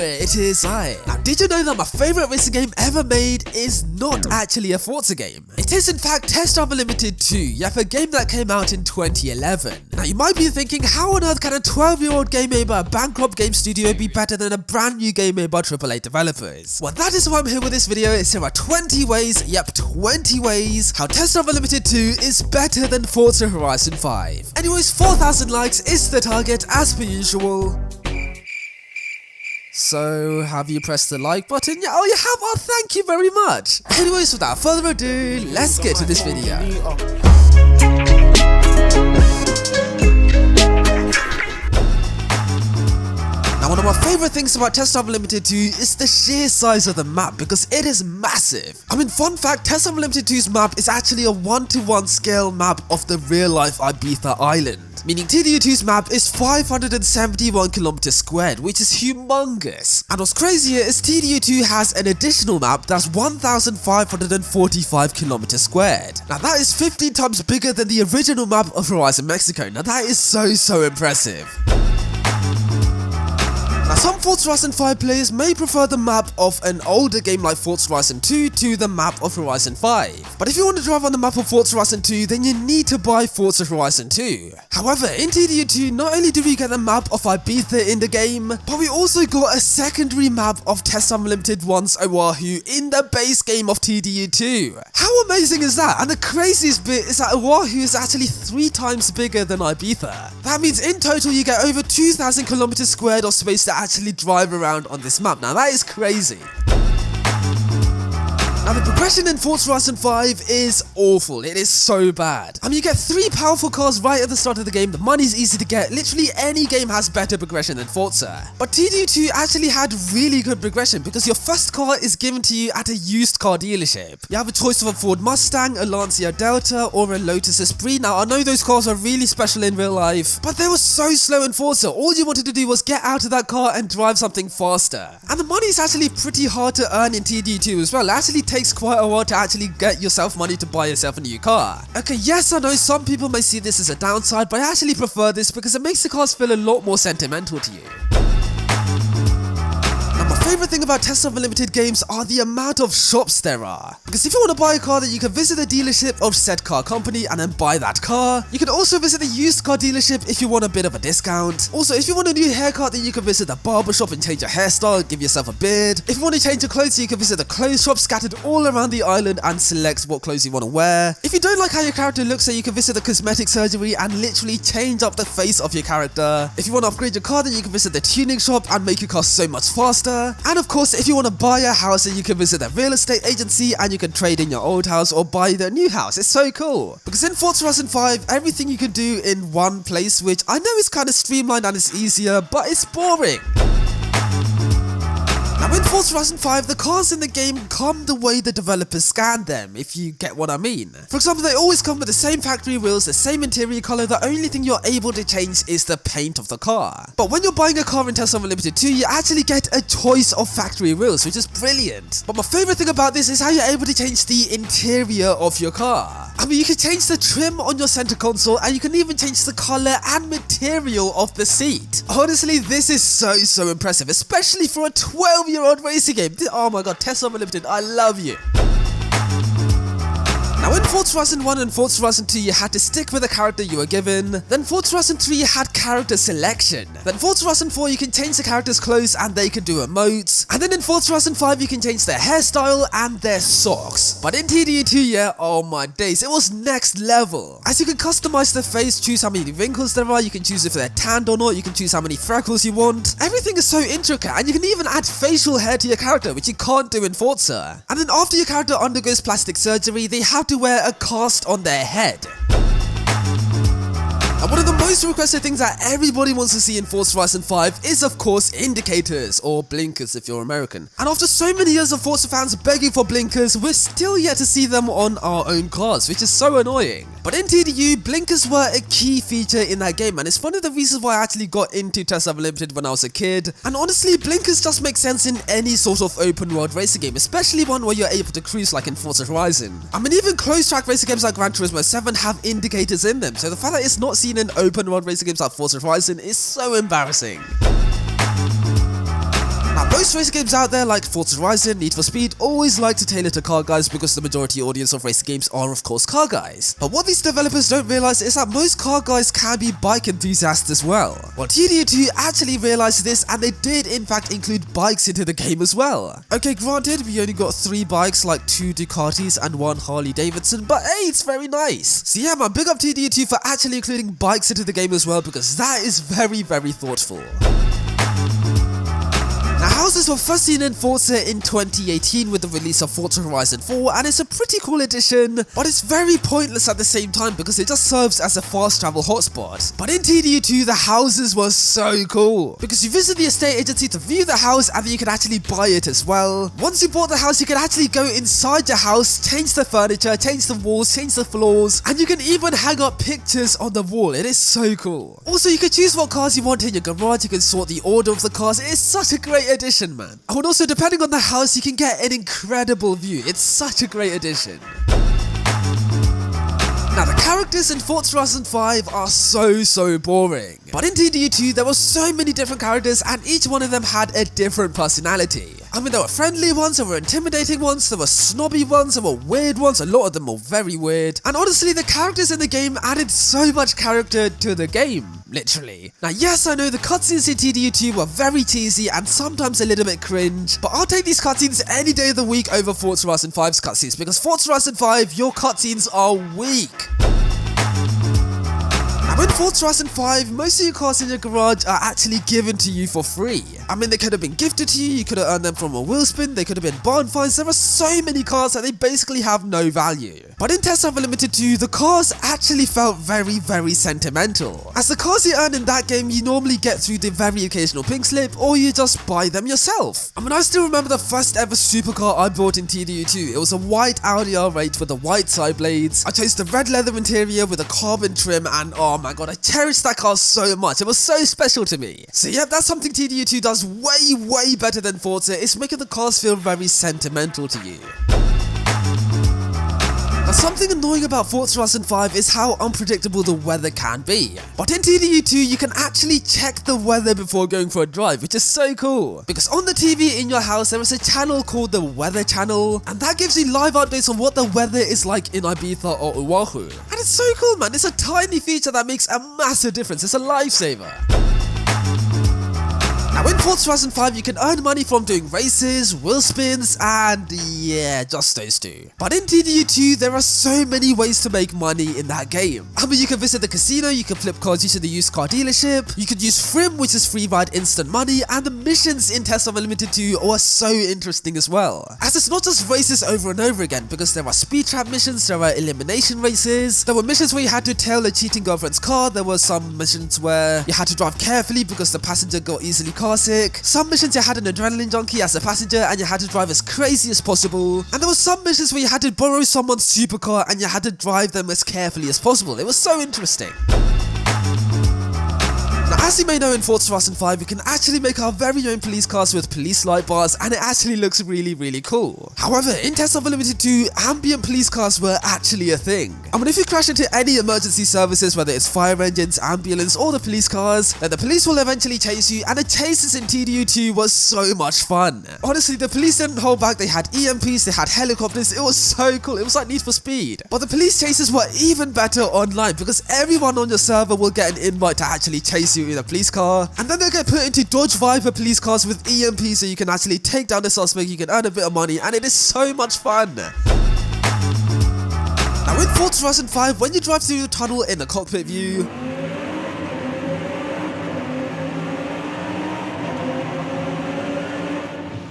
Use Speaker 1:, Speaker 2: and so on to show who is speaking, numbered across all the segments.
Speaker 1: Runway, it is I. Now, did you know that my favorite racing game ever made is not actually a Forza game? It is in fact Test Drive Unlimited 2, yet a game that came out in 2011. Now, you might be thinking, how on earth can a 12-year-old game made by a bankrupt game studio be better than a brand new game made by AAA developers? Well, that is why I'm here with this video. Is here are 20 ways, yep, 20 ways, how Test Drive Unlimited 2 is better than Forza Horizon 5. Anyways, 4,000 likes is the target as per usual. So, have you pressed the like button? Yeah, oh, you have? Oh, thank you very much. Anyways, without further ado, let's get to this video. Now, one of my favorite things about Test Drive Unlimited 2 is the sheer size of the map, because it is massive. I mean, fun fact, Test Drive Unlimited 2's map is actually a 1:1 scale map of the real-life Ibiza island. Meaning TDU2's map is 571 kilometers squared, which is humongous. And what's crazier is TDU2 has an additional map that's 1,545 kilometers squared. Now that is 15 times bigger than the original map of Horizon Mexico. Now that is so impressive. Now, some Forza Horizon 5 players may prefer the map of an older game like Forza Horizon 2 to the map of Horizon 5. But if you want to drive on the map of Forza Horizon 2, then you need to buy Forza Horizon 2. However, in TDU2, not only do we get the map of Ibiza in the game, but we also got a secondary map of Test Drive Unlimited 1's Oahu in the base game of TDU2. How amazing is that? And the craziest bit is that Oahu is actually 3 times bigger than Ibiza. That means in total you get over 2,000 kilometers squared of space to actually drive around on this map. Now that is crazy. Now the progression in Forza Horizon 5 is awful, it is so bad. I mean, you get 3 powerful cars right at the start of the game, the money's easy to get, literally any game has better progression than Forza. But TDU2 actually had really good progression because your first car is given to you at a used car dealership. You have a choice of a Ford Mustang, a Lancia Delta, or a Lotus Esprit. Now I know those cars are really special in real life, but they were so slow in Forza. All you wanted to do was get out of that car and drive something faster. And the money is actually pretty hard to earn in TDU2 as well. It actually takes quite a while to actually get yourself money to buy yourself a new car. Okay, yes, I know some people may see this as a downside, but I actually prefer this because it makes the cars feel a lot more sentimental to you. My favorite thing about Test Drive Unlimited games are the amount of shops there are. Because if you want to buy a car, then you can visit the dealership of said car company and then buy that car. You can also visit the used car dealership if you want a bit of a discount. Also, if you want a new haircut, then you can visit the barber shop and change your hairstyle, give yourself a beard. If you want to change your clothes, you can visit the clothes shop scattered all around the island and select what clothes you want to wear. If you don't like how your character looks, then you can visit the cosmetic surgery and literally change up the face of your character. If you want to upgrade your car, then you can visit the tuning shop and make your car so much faster. And of course, if you want to buy a house, then you can visit a real estate agency and you can trade in your old house or buy the new house. It's so cool. Because in Forza Horizon 5, everything you can do in one place, which I know is kind of streamlined and it's easier, but it's boring. Now in Forza Horizon 5, the cars in the game come the way the developers scanned them, if you get what I mean. For example, they always come with the same factory wheels, the same interior color, the only thing you're able to change is the paint of the car. But when you're buying a car in Test Drive Unlimited 2, you actually get a choice of factory wheels, which is brilliant. But my favorite thing about this is how you're able to change the interior of your car. I mean, you can change the trim on your center console and you can even change the color and material of the seat. Honestly, this is so impressive, especially for a 12-year-old racing game. Oh my god, Test Drive Unlimited, I love you. Now in Forza Horizon 1 and Forza Horizon 2 you had to stick with the character you were given, then Forza Horizon 3 you had character selection, then Forza Horizon 4 you can change the character's clothes and they can do emotes, and then in Forza Horizon 5 you can change their hairstyle and their socks. But in TDU2, yeah, oh my days, it was next level. As you can customize the face, choose how many wrinkles there are, you can choose if they're tanned or not, you can choose how many freckles you want. Everything is so intricate and you can even add facial hair to your character, which you can't do in Forza. And then after your character undergoes plastic surgery, they have to wear a cast on their head. And one of the most requested things that everybody wants to see in Forza Horizon 5 is of course indicators, or blinkers if you're American. And after so many years of Forza fans begging for blinkers, we're still yet to see them on our own cars, which is so annoying. But in TDU, blinkers were a key feature in that game, and it's one of the reasons why I actually got into Test Drive Unlimited when I was a kid. And honestly, blinkers just make sense in any sort of open world racing game, especially one where you're able to cruise like in Forza Horizon. I mean, even closed track racing games like Gran Turismo 7 have indicators in them, so the fact that it's not seen in open world racing games like Forza Horizon is so embarrassing. Now, most racing games out there like Forza Horizon, Need for Speed always like to tailor to car guys because the majority audience of racing games are of course car guys. But what these developers don't realize is that most car guys can be bike enthusiasts as well. Well, TDU2 actually realized this and they did in fact include bikes into the game as well. Okay, granted we only got 3 bikes like 2 Ducatis and 1 Harley Davidson, but hey, it's very nice. So yeah man, big up TDU2 for actually including bikes into the game as well because that is very thoughtful. Now, houses were first seen in Forza in 2018 with the release of Forza Horizon 4, and it's a pretty cool addition, but it's very pointless at the same time because it just serves as a fast travel hotspot. But in TDU2, the houses were so cool because you visit the estate agency to view the house and then you can actually buy it as well. Once you bought the house, you can actually go inside your house, change the furniture, change the walls, change the floors, and you can even hang up pictures on the wall. It is so cool. Also, you can choose what cars you want in your garage, you can sort the order of the cars. It is such a great addition, man. And also, depending on the house, you can get an incredible view. It's such a great addition. Now, the characters in Forza Horizon 5 are so boring. But in TDU2, there were so many different characters and each one of them had a different personality. I mean, there were friendly ones, there were intimidating ones, there were snobby ones, there were weird ones, a lot of them were very weird. And honestly, the characters in the game added so much character to the game, literally. Now, yes, I know the cutscenes in TDU2 were very cheesy and sometimes a little bit cringe, but I'll take these cutscenes any day of the week over Forza Horizon 5's cutscenes because Forza Horizon 5, your cutscenes are weak. Now in Forza Horizon 5, most of your cars in your garage are actually given to you for free. I mean, they could have been gifted to you, you could have earned them from a wheel spin, they could have been barn finds. There are so many cars that they basically have no value. But in Test Drive Unlimited 2, the cars actually felt very sentimental. As the cars you earn in that game, you normally get through the very occasional pink slip, or you just buy them yourself. I mean, I still remember the first ever supercar I bought in TDU2. It was a white Audi R8 with the white side blades. I chose the red leather interior with a carbon trim, and oh my god, I cherished that car so much. It was so special to me. So yeah, that's something TDU2 does way better than Forza. It's making the cars feel very sentimental to you. Now, something annoying about Forza Horizon 5 is how unpredictable the weather can be. But in TDU2, you can actually check the weather before going for a drive, which is so cool. Because on the TV in your house, there is a channel called the Weather Channel, and that gives you live updates on what the weather is like in Ibiza or Oahu. And it's so cool, man. It's a tiny feature that makes a massive difference. It's a lifesaver. Now in Forza Horizon 5, you can earn money from doing races, wheel spins, and yeah, just those two. But in TDU2, there are so many ways to make money in that game. I mean, you can visit the casino, you can flip cars using the used car dealership, you could use Frim, which is free ride instant money, and the missions in Test Drive Unlimited 2 are so interesting as well. As it's not just races over and over again, because there are speed trap missions, there are elimination races, there were missions where you had to tail a cheating girlfriend's car, there were some missions where you had to drive carefully because the passenger got easily car sick. Some missions you had an adrenaline junkie as a passenger and you had to drive as crazy as possible. And there were some missions where you had to borrow someone's supercar and you had to drive them as carefully as possible. It was so interesting. Now, as you may know, in Forza Horizon 5, you can actually make our very own police cars with police light bars, and it actually looks really cool. However, in Test Drive Unlimited 2, ambient police cars were actually a thing. I mean, if you crash into any emergency services, whether it's fire engines, ambulance, or the police cars, then the police will eventually chase you, and the chases in TDU2 was so much fun. Honestly, the police didn't hold back. They had EMPs, they had helicopters. It was so cool. It was like Need for Speed. But the police chases were even better online because everyone on your server will get an invite to actually chase you in a police car, and then they'll get put into Dodge Viper police cars with EMP, so you can actually take down the suspect, you can earn a bit of money, and it is so much fun. Now in Forza Horizon 5, when you drive through the tunnel in the cockpit view,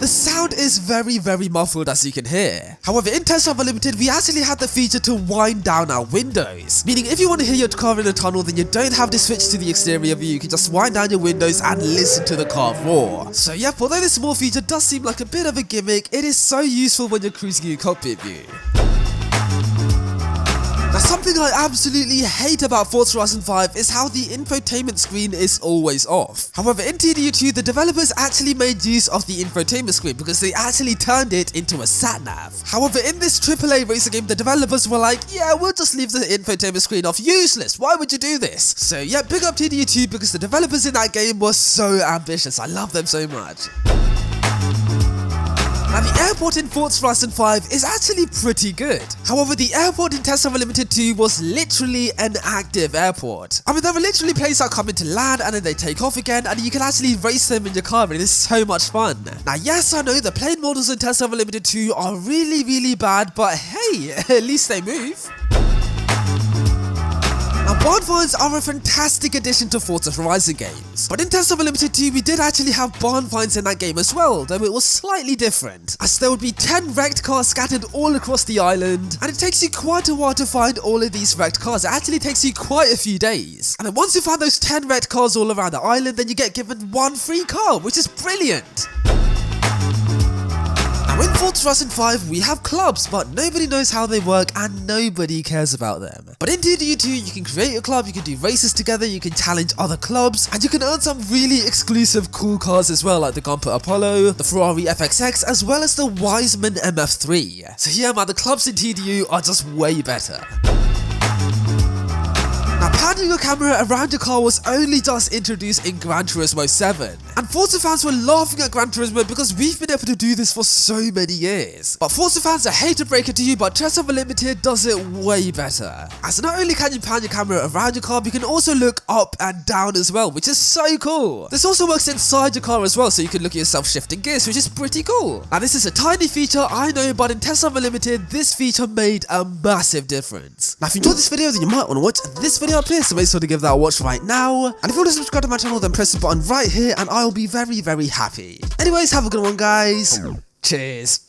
Speaker 1: the sound is very muffled, as you can hear. However, in Test Drive Unlimited, we actually had the feature to wind down our windows. Meaning, if you want to hear your car in a tunnel, then you don't have to switch to the exterior view. You can just wind down your windows and listen to the car roar. So yep, although this small feature does seem like a bit of a gimmick, it is so useful when you're cruising in cockpit view. Now, something I absolutely hate about Forza Horizon 5 is how the infotainment screen is always off. However, in TDU2, the developers actually made use of the infotainment screen because they actually turned it into a SAT-NAV. However, in this AAA racing game, the developers were like, yeah, we'll just leave the infotainment screen off. Useless, why would you do this? So yeah, big up TDU2 because the developers in that game were so ambitious. I love them so much. Now the airport in Forza Horizon 5 is actually pretty good. However, the airport in Test Drive Unlimited 2 was literally an active airport. I mean, there are literally planes that come into land and then they take off again, and you can actually race them in your car, and it's so much fun. Now yes, I know the plane models in Test Drive Unlimited 2 are really bad, but hey, at least they move. Now, barn finds are a fantastic addition to Forza Horizon games, but in Test Drive Unlimited 2 we did actually have barn finds in that game as well, though it was slightly different, as there would be 10 wrecked cars scattered all across the island, and it takes you quite a while to find all of these wrecked cars. It actually takes you quite a few days, and then once you find those 10 wrecked cars all around the island, then you get given one free car, which is brilliant. Now in Forza Horizon 5 we have clubs, but nobody knows how they work and nobody cares about them. But in TDU2 you can create a club, you can do races together, you can challenge other clubs, and you can earn some really exclusive cool cars as well, like the Gumper Apollo, the Ferrari FXX, as well as the Wiseman MF3. So yeah man, the clubs in TDU are just way better. Now, panning your camera around your car was only just introduced in Gran Turismo 7, and Forza fans were laughing at Gran Turismo because we've been able to do this for so many years. But Forza fans, I hate to break it to you, but Test Drive Unlimited does it way better. As not only can you pan your camera around your car, but you can also look up and down as well, which is so cool. This also works inside your car as well, so you can look at yourself shifting gears, which is pretty cool. Now this is a tiny feature, I know, but in Test Drive Unlimited, this feature made a massive difference. Now if you enjoyed this video, then you might want to watch this video up here, so make sure to give that a watch right now. And if you want to subscribe to my channel, then press the button right here and I'll be very happy. Anyways, have a good one guys. Cheers.